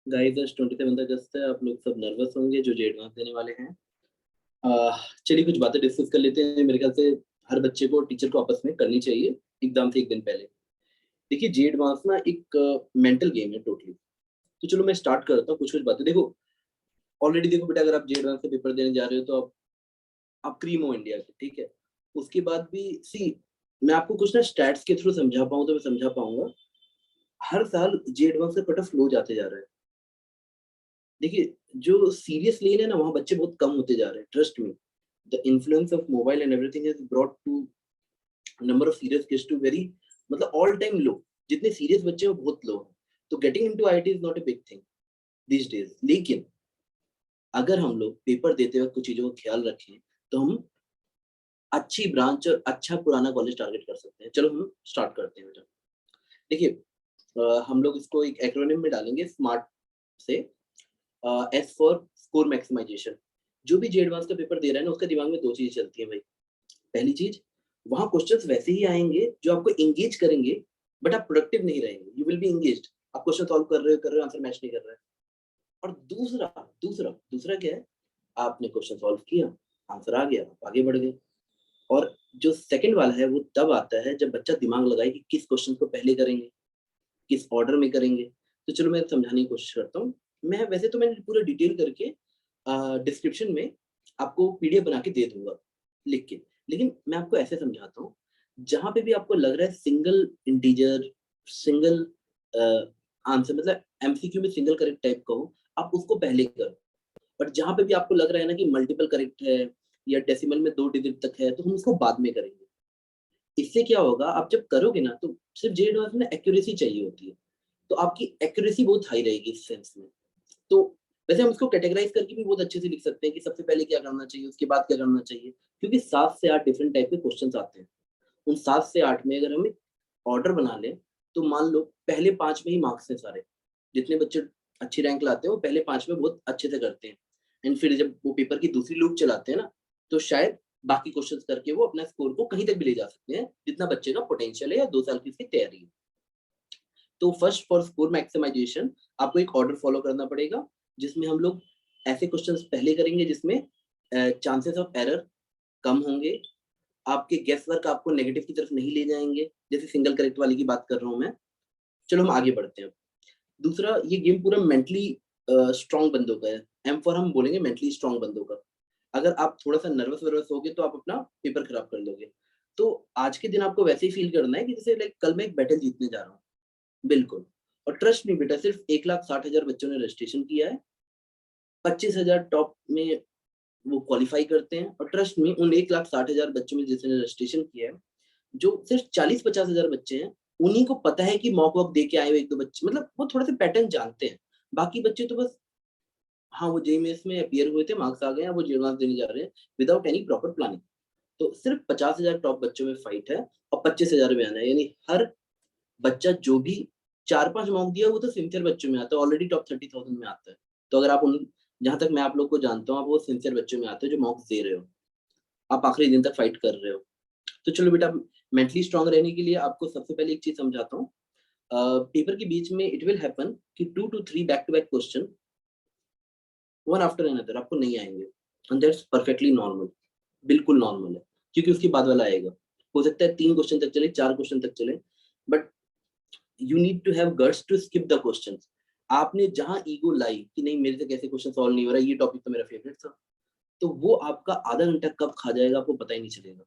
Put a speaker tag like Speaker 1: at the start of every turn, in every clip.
Speaker 1: Guys आज 27 अगस्त है। आप लोग सब नर्वस होंगे जो जे एडवांस देने वाले हैं। चलिए कुछ बातें डिस्कस कर लेते हैं। मेरे ख्याल से हर बच्चे को टीचर को आपस में करनी चाहिए एग्जाम से एक दिन पहले। देखिए जे एडवांस ना एक मेंटल गेम है टोटली। तो चलो मैं स्टार्ट करता हूँ कुछ कुछ बातें। देखो ऑलरेडी देखो बेटा, अगर आप जे एडवांस का पेपर देने जा रहे हो तो आप क्रीम हो इंडिया के, ठीक है। उसके बाद भी सी, मैं आपको कुछ ना स्टैट्स के थ्रू समझा पाऊँ तो मैं समझा पाऊंगा। हर साल जे एडवांस का कट ऑफ लो जाते जा रहा है। देखिए जो सीरियस लेन है ना, वहाँ बच्चे बहुत कम होते जा रहे हैं, trust me. The influence of mobile and everything has brought to number of serious kids to very, मतलब ऑल टाइम लो। जितने सीरियस बच्चे हैं वो बहुत लो हैं। तो getting into IIT is not a big thing these days. लेकिन अगर हम लोग पेपर देते वक्त कुछ चीजों का ख्याल रखें तो हम अच्छी ब्रांच और अच्छा पुराना कॉलेज टारगेट कर सकते हैं। चलो हम स्टार्ट करते हैं बेटा। देखिए हम लोग इसको एक एक्रोनिम में डालेंगे स्मार्ट से। S for score maximisation. जो भी जे एडवांस का पेपर दे रहा है ना, उसके दिमाग में दो चीजें चलती हैं भाई। पहली चीज, वहां क्वेश्चंस वैसे ही आएंगे जो आपको एंगेज करेंगे, बट आप प्रोडक्टिव नहीं रहेंगे। You will be engaged. आप क्वेश्चन सॉल्व कर रहे हो, आंसर मैच नहीं कर रहा है। और दूसरा दूसरा दूसरा क्या है, आपने क्वेश्चन सॉल्व किया, आंसर आ गया, आप आगे बढ़ गए। और जो सेकंड वाला है वो तब आता है जब बच्चा दिमाग लगाए कि किस क्वेश्चन को पहले करेंगे, किस ऑर्डर में करेंगे। तो चलो मैं समझाने की कोशिश करता हूँ। मैं वैसे तो मैंने पूरा डिटेल करके डिस्क्रिप्शन में आपको पीडीएफ बना के दे दूंगा लिख के। लेकिन मैं आपको ऐसे समझाता हूँ, जहां पे भी आपको लग रहा है सिंगल इंटीजर, सिंगल आंसर, मतलब एमसीक्यू में सिंगल करेक्ट टाइप का हो, आप उसको पहले करो। बट जहां पे भी आपको लग रहा है ना कि मल्टीपल करेक्ट है या डेसिमल में 2 डिजिट तक है, तो हम उसको बाद में करेंगे। इससे क्या होगा, आप जब करोगे ना तो सिर्फ जे एडवांस में एक्यूरेसी चाहिए होती है। तो आपकी एक्यूरेसी बहुत हाई रहेगी इस सेंस में। तो वैसे हम इसको कैटेगराइज करके भी बहुत अच्छे से लिख सकते हैं कि सबसे पहले क्या करना चाहिए, उसके बाद क्या करना चाहिए। क्योंकि 7 से 8 डिफरेंट टाइप के क्वेश्चंस आते हैं। उन 7 से 8 में अगर हम ऑर्डर बना लें, तो मान लो पहले 5 में ही मार्क्स हैं सारे। जितने बच्चे अच्छी रैंक लाते हैं वो पहले 5 में बहुत अच्छे से करते हैं। एंड फिर जब वो पेपर की दूसरी लूप चलाते हैं ना, तो शायद बाकी क्वेश्चंस करके वो अपना स्कोर को कहीं तक भी ले जा सकते हैं जितना बच्चे का पोटेंशियल है या 2 साल की उसकी तैयारी है। तो फर्स्ट फॉर स्कोर मैक्सिमाइजेशन आपको एक ऑर्डर फॉलो करना पड़ेगा, जिसमें हम लोग ऐसे क्वेश्चंस पहले करेंगे जिसमें चांसेस ऑफ एरर कम होंगे। आपके गेस वर्क आपको नेगेटिव की तरफ नहीं ले जाएंगे, जैसे सिंगल करेक्ट वाली की बात कर रहा हूं मैं। चलो हम आगे बढ़ते हैं। दूसरा, ये गेम पूरा मेंटली स्ट्रांग बंदों का है। एम फॉर हम बोलेंगे मेंटली स्ट्रांग बंदों का। अगर आप थोड़ा सा नर्वस वर्वस होगे तो आप अपना पेपर खराब कर लोगे। तो आज के दिन आपको वैसे ही फील करना है कि जैसे लाइक कल मैं एक बैटल जीतने जा रहा हूँ। बिल्कुल। और ट्रस्ट नहीं बेटा, सिर्फ 1,60,000 बच्चों ने रजिस्ट्रेशन किया है। 25,000 टॉप में वो क्वालिफाई करते हैं। और ट्रस्ट में उन 1,60,000 बच्चों में जिसने रजिस्ट्रेशन किया है, जो सिर्फ 40-50,000 बच्चे हैं, उन्हीं को पता है कि मॉक वॉक दे के आए हुए एक दो बच्चे, मतलब वो थोड़ा सा पैटर्न जानते हैं। बाकी बच्चे तो बस, हाँ वो जेईएमएस में अपीयर हुए थे, मार्क्स आ गए हैं, वो जेईएमएस देने जा रहे हैं विदाउट एनी प्रॉपर प्लानिंग। तो सिर्फ 50,000 टॉप बच्चों में फाइट है और 25,000 में आना है। यानी हर बच्चा जो भी 4-5 मॉक दिया वो तो सिंसियर बच्चों में आता है, ऑलरेडी टॉप 30,000 में आता है। तो अगर आप उन, जहां तक मैं आप लोग को जानता हूँ, आप वो सिंसियर बच्चों में आते हो जो मॉक्स दे रहे हो, आप आखिरी दिन तक फाइट कर रहे हो। तो चलो बेटा, मेंटली स्ट्रांग रहने के लिए आपको सबसे पहले एक चीज समझाता हूँ। पेपर के बीच में इट विल हैपन कि 2 to 3 back to back question one after another आपको नहीं आएंगे। एंड दैट्स परफेक्टली नॉर्मल, बिल्कुल नॉर्मल है। क्योंकि उसके बाद वाला आएगा। हो सकता है 3 क्वेश्चन तक चले, 4 क्वेश्चन तक चले, but you need to have guts to skip the questions. आपने जहां ईगो लाई कि नहीं मेरे से कैसे क्वेश्चन सॉल्व नहीं हो रहा, ये टॉपिक तो मेरा फेवरेट था, तो वो आपका आधा घंटा कब खा जाएगा आपको पता ही नहीं चलेगा।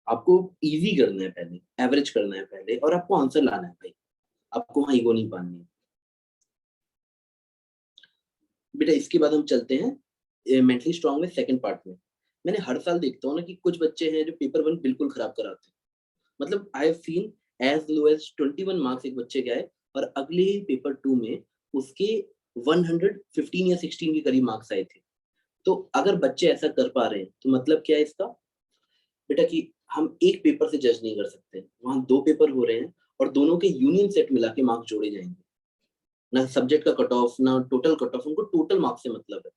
Speaker 1: आपको इजी करना है पहले, एवरेज करना है पहले, और आपको आंसर लाना है भाई। आपको वहां ईगो नहीं पानी है बेटा। इसके बाद हम चलते हैं मेंटली स्ट्रांग में सेकंड पार्ट में। मैंने हर साल देखता हूँ ना कि कुछ बच्चे हैं जो पेपर 1 बिल्कुल खराब कराते हैं। मतलब I have seen as low as 21 marks एक बच्चे का है, और अगले ही पेपर 2 में उसके 115 या 16 के करीब मार्क्स आए थे। तो अगर बच्चे ऐसा कर पा रहे हैं तो मतलब क्या है इसका बेटा, कि हम एक पेपर से जज नहीं कर सकते। वहां 2 पेपर हो रहे हैं और दोनों के यूनियन सेट मिला के मार्क्स जोड़े जाएंगे। ना सब्जेक्ट का कट ऑफ, ना टोटल कट ऑफ, उनको टोटल मार्क्स से मतलब है।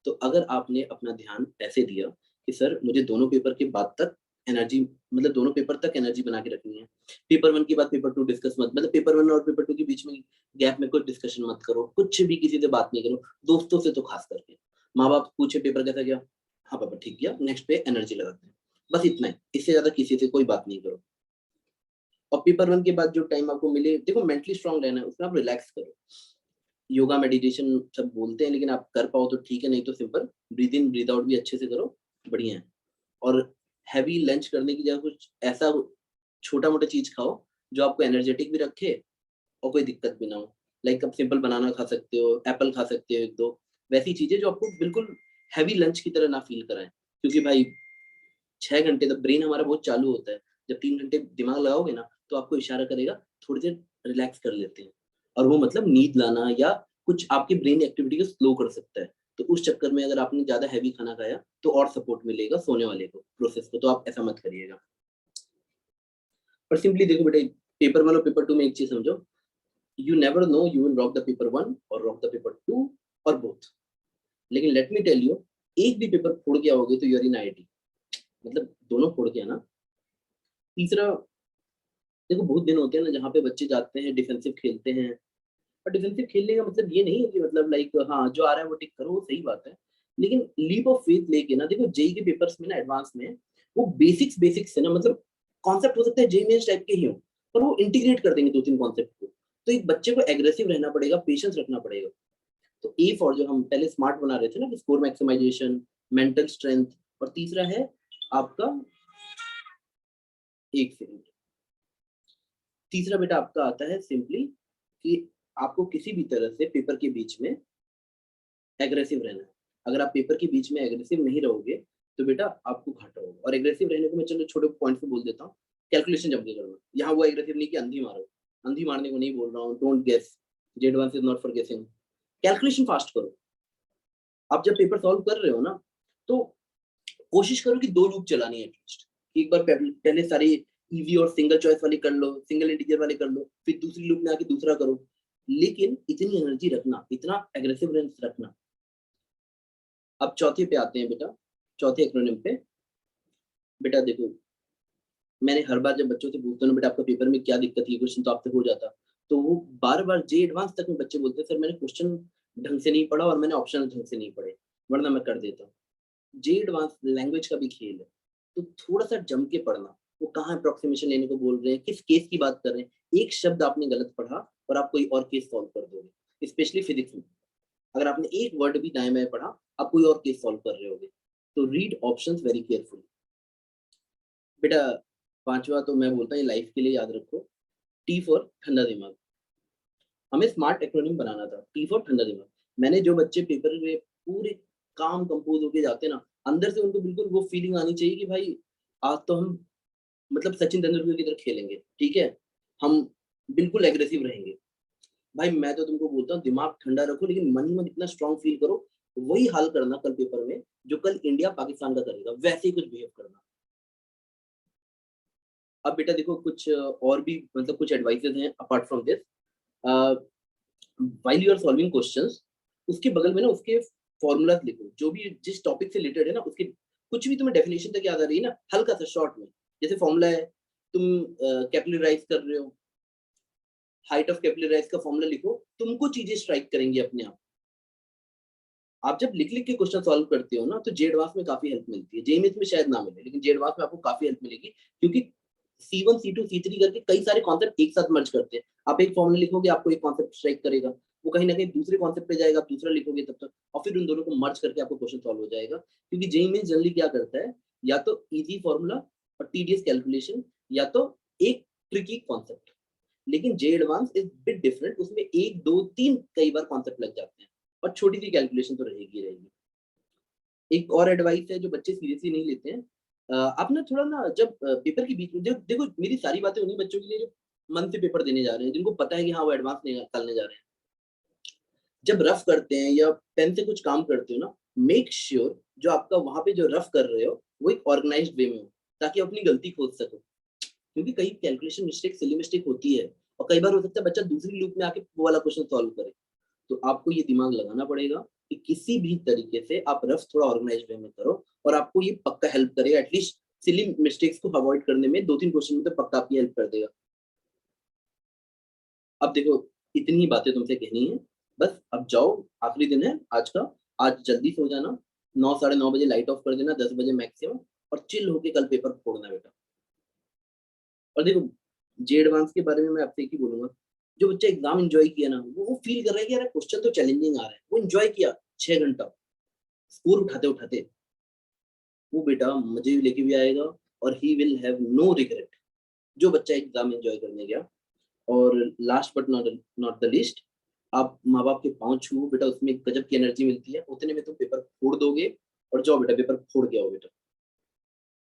Speaker 1: तो अगर आपने अपना ध्यान ऐसे दिया कि सर मुझे दोनों पेपर के बाद तक एनर्जी, मतलब दोनों पेपर तक एनर्जी बना के रखनी है। पेपर 1 के बाद पेपर 2 डिस्कस मत, मतलब पेपर 1 और पेपर 2 के बीच में गैप में कोई डिस्कशन मत करो, कुछ भी किसी से बात नहीं करो, दोस्तों से तो खास करके। माँ बाप पूछे पेपर कैसा गया, हाँ पापा ठीक गया, नेक्स्ट पे एनर्जी लगाते हैं, बस इतना है, इससे ज्यादा किसी से कोई बात नहीं करो। और पेपर 1 के बाद जो टाइम आपको मिले, देखो मेंटली स्ट्रांग रहना है, उसमें आप रिलैक्स करो। योगा मेडिटेशन सब बोलते हैं, लेकिन आप कर पाओ तो ठीक है, नहीं तो simple breathe in breathe out भी अच्छे से करो, बढ़िया है। और हैवी लंच करने की जगह कुछ ऐसा छोटा मोटा चीज खाओ जो आपको एनर्जेटिक भी रखे और कोई दिक्कत भी ना हो। लाइक आप सिंपल बनाना खा सकते हो, एप्पल खा सकते हो, एक दो वैसी चीजें जो आपको बिल्कुल हैवी लंच की तरह ना फील कराएं। क्योंकि भाई 6 घंटे तक ब्रेन हमारा बहुत चालू होता है, जब 3 घंटे दिमाग लगाओगे ना तो आपको इशारा करेगा थोड़ी देर रिलैक्स कर लेते हैं, और वो मतलब नींद लाना या कुछ आपकी ब्रेन एक्टिविटी को स्लो कर सकता है। तो उस चक्कर में अगर आपने ज्यादा हैवी खाना खाया तो और सपोर्ट मिलेगा सोने वाले को, प्रोसेस को, तो आप ऐसा मत करिएगा। पर सिंपली देखो बेटा, पेपर 1 और पेपर 2 में एक चीज समझो, you never know you will rock the paper 1 और रॉक द पेपर 2 और बोथ। लेकिन लेट मी टेल यू, एक भी पेपर फोड़ के आओगे तो यूर इन आईआईटी, मतलब दोनों फोड़ के आना। तीसरा, देखो बहुत दिन होते हैं ना जहाँ पे बच्चे जाते हैं डिफेंसिव खेलते हैं, और डिफेंसिव खेलने का मतलब ये नहीं है कि मतलब लाइक हाँ जो आ रहा है वो टिक करो, वो सही बात है। लेकिन लीप ऑफ फेथ लेके ना, देखो जेई के पेपर्स में ना एडवांस में वो बेसिक्स से ना, मतलब कॉन्सेप्ट हो सकता है जेई मेंस टाइप के ही हो, पर वो इंटीग्रेट कर देंगे 2-3 कॉन्सेप्ट को। तो एक बच्चे को एग्रेसिव रहना पड़ेगा, पेशेंस रखना पड़ेगा। तो ए फॉर जो हम पहले स्मार्ट बना रहे थे ना, स्कोर मैक्सिमाइजेशन, मेंटल स्ट्रेंथ, और तीसरा है आपका, एक सेकंड, तीसरा बेटा आपका आता है सिंपली कि आपको किसी भी तरह से पेपर के बीच में एग्रेसिव रहना है। अगर आप पेपर के बीच में एग्रेसिव नहीं रहोगे तो बेटा आपको घाटा होगा। और एग्रेसिव रहने को मैं चलो छोटे पॉइंट पे बोल देता हूँ। कैलकुलेशन जम के करना, यहाँ वो एग्रेसिव नहीं कि अंधी मारो, अंधी मारने को नहीं बोल रहा हूँ, don't guess, z one is not for guessing. Calculation fast करो। आप जब पेपर सॉल्व कर रहे हो ना, तो कोशिश करो कि 2 लूप चलानी है एटलीस्ट। एक बार पहले सारी इजी और सिंगल चॉइस वाली कर लो, सिंगल इंटीजर वाले कर लो, फिर दूसरी लूप में आके दूसरा करो। लेकिन इतनी एनर्जी रखना, इतना एग्रेसिवनेस रखना। अब चौथे पे आते हैं बेटा, चौथे एक्रोनिम पे। बेटा देखो, मैंने हर बार जब बच्चों से पूछता हूँ बेटा आपका पेपर में क्या दिक्कत है, क्वेश्चन तो आपसे हो जाता, तो वो बार बार जे एडवांस तक में बच्चे बोलते हैं सर मैंने क्वेश्चन ढंग से नहीं पढ़ा और मैंने ऑप्शन ढंग से नहीं पढ़े, वरना मैं कर देता हूँ। जे एडवांस लैंग्वेज का भी खेल है, तो थोड़ा सा जम के पढ़ना। वो कहाँ अप्रोक्सीमेशन लेने को बोल रहे हैं, किस केस की बात कर रहे हैं, एक शब्द आपने गलत पढ़ा और आप कोई और केस सॉल्व कर दोगे। स्पेशली फिजिक्स में अगर आपने एक वर्ड भी दाएं बाएं पढ़ा, आप कोई और केस सॉल्व कर रहे होगे। तो रीड ऑप्शंस वेरी केयरफुली। बेटा पांचवा तो मैं बोलता हूँ लाइफ के लिए याद रखो, टी फॉर ठंडा दिमाग। हमें स्मार्ट एक्रोनिम बनाना था, टी फॉर ठंडा दिमाग। मैंने जो बच्चे पेपर में पूरे काम कंपोज होके जाते हैं ना, अंदर से उनको बिल्कुल वो फीलिंग आनी चाहिए कि भाई आज तो हम मतलब सचिन तेंदुलकर की तरह खेलेंगे, ठीक है, हम बिल्कुल एग्रेसिव रहेंगे। भाई मैं तो तुमको बोलता हूँ दिमाग ठंडा रखो, लेकिन मन ही मन इतना स्ट्रांग फील करो, वही हाल करना कल पेपर में जो कल इंडिया पाकिस्तान का करेगा, वैसे ही कुछ बिहेव करना। अब बेटा देखो कुछ और भी मतलब कुछ एडवाइसेस हैं apart from this. While you are solving questions, उसके बगल में ना उसके फॉर्मूलाज लिखो, जो भी जिस टॉपिक से रिलेटेड है ना उसके, कुछ भी तुम्हें डेफिनेशन तक याद आ रही है ना, हल्का सा शॉर्ट में, जैसे फॉर्मूला है, तुम कैपिलराइज कर रहे हो, हाइट ऑफ कैपिलराइज का फॉर्मूला लिखो, तुमको चीजें स्ट्राइक करेंगी अपने आप। आप जब लिख लिख के क्वेश्चन सॉल्व करते हो ना, तो जे एडवांस में काफी हेल्प मिलती है। जेईई में शायद ना मिले, लेकिन जे एडवांस में आपको काफी हेल्प मिलेगी, क्योंकि C1 C2 C3 करके कई सारे कॉन्सेप्ट एक साथ मर्ज करते हैं। आप एक फॉर्मूला लिखोगे, आपको एक कॉन्सेप्ट स्ट्राइक करेगा, वो कहीं ना कहीं दूसरे कॉन्सेप्ट पे जाएगा, आप दूसरा लिखोगे तब तक, और फिर उन दोनों को मर्ज करके आपको क्वेश्चन सॉल्व हो जाएगा। क्योंकि जेईई में जनरली क्या करता है, या तो इजी फॉर्मूला और टीडीएस कैलकुलेशन, या तो एक ट्रिकी कॉन्सेप्ट। लेकिन जे एडवांस इज बिट डिफरेंट, उसमें 1 2 3 कई बार कॉन्सेप्ट लग जाते हैं, और छोटी सी कैलकुलेशन तो रहेगी रहेगी। एक और एडवाइस है जो बच्चे सीरियसली नहीं लेते हैं, आप ना थोड़ा ना जब पेपर के बीच में देखो मेरी सारी बातें उन्हीं बच्चों के लिए जो मन से पेपर देने जा रहे हैं, जिनको पता है कि हाँ वो एडवांस निकालने जा रहे हैं। जब रफ करते हैं या पेन से कुछ काम करते हो ना, मेक श्योर जो आपका वहां पे जो रफ कर रहे हो वो एक ऑर्गेनाइज्ड वे में हो, ताकि अपनी गलती खोज सको। क्योंकि कई कैलकुलेशन मिस्टेक सिली मिस्टेक होती है, और कई बार हो सकता है बच्चा दूसरी लूप में आके वो वाला क्वेश्चन सॉल्व करे। तो आपको ये दिमाग लगाना पड़ेगा कि किसी भी तरीके से आप रफ थोड़ा ऑर्गेनाइज वे में करो, और आपको ये पक्का हेल्प करेगा एटलीस्ट सिली मिस्टेक्स को अवॉइड करने में 2-3 क्वेश्चन में तो पक्का आपकी हेल्प कर देगा। अब देखो, इतनी ही बातें तुमसे कहनी है, बस अब जाओ, आखिरी दिन है आज का, आज जल्दी सो जाना, 9 साढ़े 9 बजे लाइट ऑफ कर देना, 10 बजे मैक्सिमम, और चिल होके कल पेपर फोड़ना बेटा। और देखो, जे एडवांस के बारे में मैं आपसे एक ही बोलूँगा, जो बच्चा एग्ज़ाम एन्जॉय किया ना, वो फ़ील कर रहा है कि यार क्वेश्चन तो चैलेंजिंग आ रहा है, वो एन्जॉय किया 6 घंटा, स्कोर उठाते-उठाते, वो बेटा मज़े लेके भी आएगा और he will have no regret. जो बच्चा एग्ज़ाम एन्जॉय करने गया। और last but not not the least, आप माँ-बाप के पाँव छुओ बेटा, उसमें गज़ब की एनर्जी मिलती है, उतने में तुम पेपर फोड़ दोगे, और जाओ बेटा पेपर फोड़ के आओ बेटा।